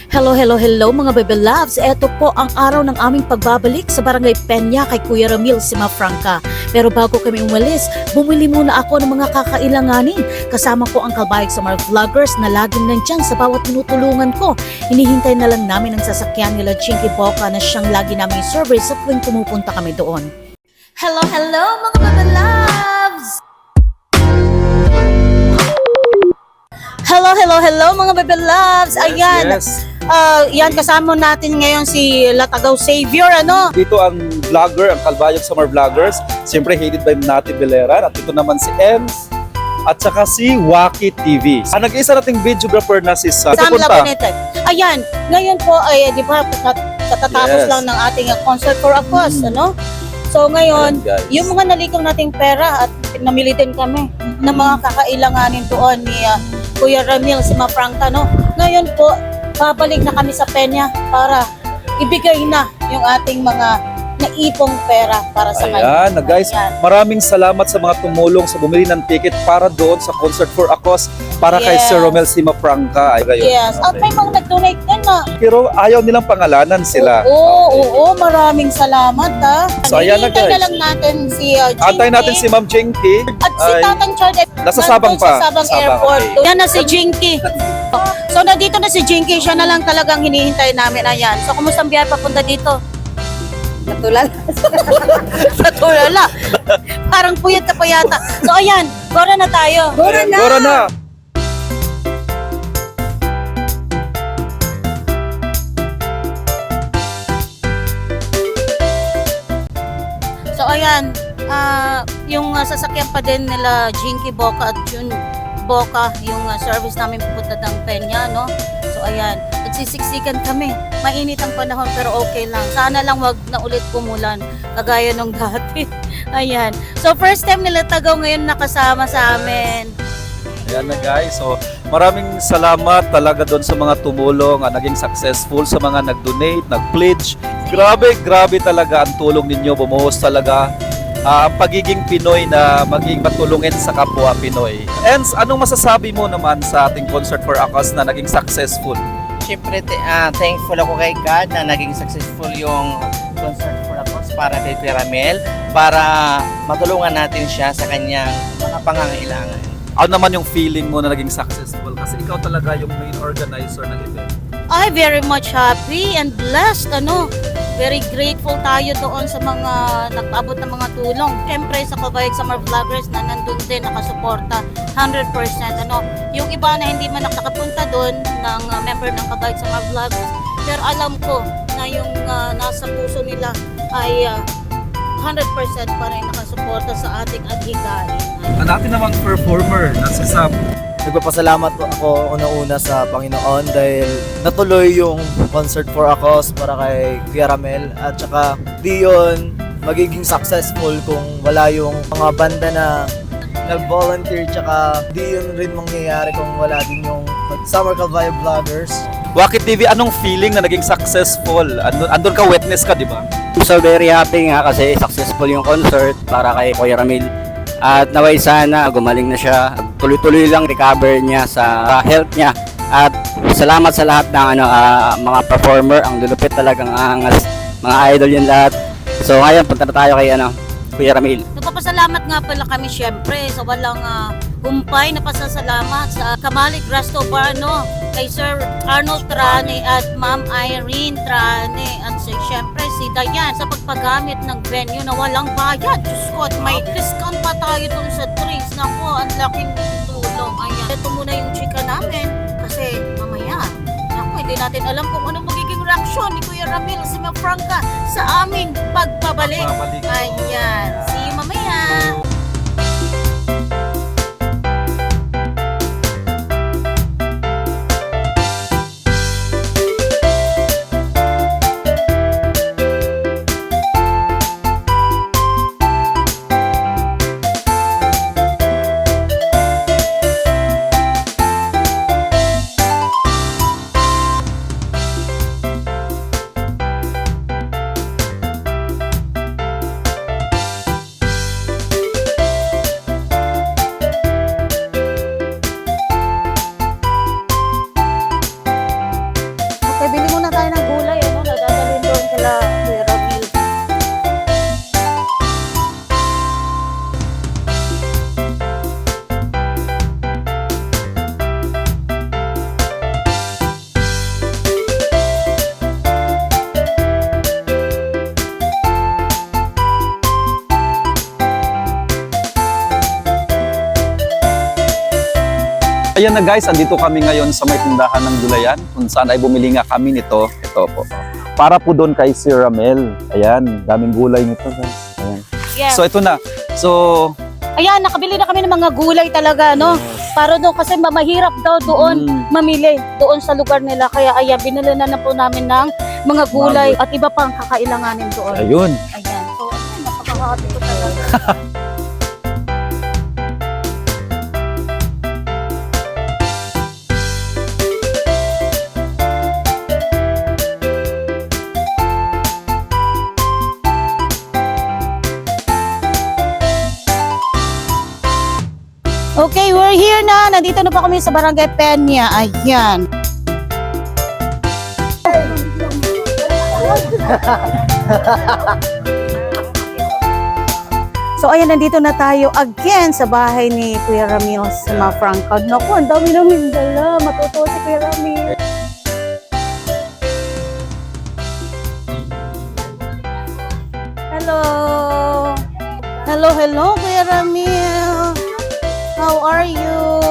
Hello, hello, hello mga Bebe Loves. Ito po ang araw ng aming pagbabalik sa Barangay Peña kay Kuya Ramil Simafranca. Pero bago kami umalis, bumili muna ako ng mga kakailanganin. Kasama ko ang Kalbayog sa mga vloggers na laging nandyan sa bawat tinutulungan ko. Hinihintay na lang namin ang sasakyan nila Chinky Boca na siyang lagi namin service sa tuwing pumupunta kami doon. Hello, hello mga Bebe Loves! Hello, hello, hello mga Bebe Loves! Ayan! Yes. Yan, kasama natin ngayon si Latagaw Savior, ano? Dito ang vlogger, ang Kalbayog Summer Vloggers. Siyempre, hated by Nati Beleran. At ito naman si Ems. At saka si Waki TV. Ang nag-iisa nating videographer na si Sam. Sam Labonete. Ayan, ngayon po ay, di ba, katatapos Yes. lang ng ating concert for a cause, ano? So ngayon, Ayan, guys. yung mga nalikong nating pera at namili din kami ng mga kakailanganin doon ni Kuya Ramil Simafranca, no? Ngayon po, babalik na kami sa Peña para ibigay na yung ating mga naipong pera para sa Ayan, na guys, Ayan. maraming salamat sa mga tumulong sa bumili ng ticket para doon sa concert for a cause para kay Yes. Sir Romel Simafranca. Ay, gayon. Yes, at may mga nag-donate din na. Pero ayaw nilang pangalanan sila. Oo, maraming salamat ha. So, ayan na, Hinihintay guys. na lang natin si Jinky. Antay natin si Ma'am Chinky. At si Ay, Tatang Chard nasa Sabang pa. Sa Sabang Sabang, Airport. okay. Yan na si Jinky. So nandito na si Jinky, siya na lang talagang hinihintay namin. Ayan. So kumusta ang biyahe papunta dito? Natulala. Natulala. Parang puyat ka pa yata. So ayan, gora na tayo. Ayan, Gora na. So ayan, yung sasakyan pa din nila Jinky Boca at Jun Boca, yung service namin pupunta ng Peña, no? So ayan, nagsisiksikan kami. Mainit ang panahon pero okay lang. Sana lang wag na ulit pumulan kagaya nung dati. Ayan. So first time nila Tagaw ngayon nakasama sa amin. Ayan na guys. So maraming salamat talaga doon sa mga tumulong, naging successful, sa mga nag-donate, nag-pledge. Grabe talaga ang tulong ninyo. Bumuhos talaga ang pagiging Pinoy na maging matulungin sa kapwa Pinoy. Ens, anong masasabi mo naman sa ating concert for a cause na naging successful? Siyempre, thankful ako kay God na naging successful yung concert for a cause para kay Piramel para matulungan natin siya sa kanyang mga pangangailangan. Ano naman yung feeling mo na naging successful? Kasi ikaw talaga yung main organizer ng event. I very much happy and blessed, ano. Very grateful tayo doon sa mga nag-abot ng mga tulong. Siyempre sa Kalbayog Summer Vloggers na nandun din nakasuporta 100%. Ano, yung iba na hindi man nakapunta doon ng member ng Kalbayog Summer Vloggers, pero alam ko na yung nasa puso nila ay 100% pa rin nakasuporta sa ating adhikain. Ang ating namang performer na si Sam. Nagpapasalamat po ako una-una sa Panginoon dahil natuloy yung concert for a cause para kay Kuya Ramel at saka di yun magiging successful kung wala yung mga banda na nag-volunteer tsaka di yun rin mangyayari kung wala din yung Summer Kalbayog Vloggers. Waki TV, anong feeling na naging successful? Andun ka, witness ka, di ba? So very happy nga kasi successful yung concert para kay Kuya Ramil. At naway sana gumaling na siya. Tuloy-tuloy lang recover niya sa health niya. At salamat sa lahat ng mga performer. Ang lulupit talagang angas. Mga idol yun lahat. So ngayon punta na tayo kay Kuya Ramil. Nagpapasalamat nga pala kami syempre sa walang humpay na pasasalamat sa Kamalik Resto Bar, no? Kay Sir Arnold Trane at Ma'am Irene Trane at syempre si Dayan sa pagpagamit ng venue na walang bayad. Diyos ko, at may discount pa tayo dun sa drinks. Naku, ang laking tulong. Ayan, ito muna yung chika namin kasi mamaya, naku, hindi natin alam kung anong magiging reaksyon ni Kuya Ramil Simafranca sa aming pagpabalik. Ayan, see you mamaya. Kaya bili muna tayo ng gulay, ano, nadadalhin doon kala Kuya Ramil. Ayan na guys, andito kami ngayon sa may tindahan ng gulayan kung saan ay bumili nga kami nito. Ito po. Para po doon kay Sir Ramel. Ayan, daming gulay nito guys. Ayan. Yes. So ito na. So, Ayan, nakabili na kami ng mga gulay talaga, no? Para doon kasi mahirap daw doon mamili doon sa lugar nila. Kaya ayan, binili na po namin ng mga gulay at iba pang kakailanganin doon. ayun. Ayan. So, ayan, napakahati ko talaga. Okay, we're here na. Nandito na po kami sa Barangay Peña. Ayan. So ayan, nandito na tayo again sa bahay ni Kuya Ramil sa mga Franco. Naku, ang dami namin dala. Matutuwa si Kuya Ramil. Hello. Hello, hello, Kuya Ramil. How are you?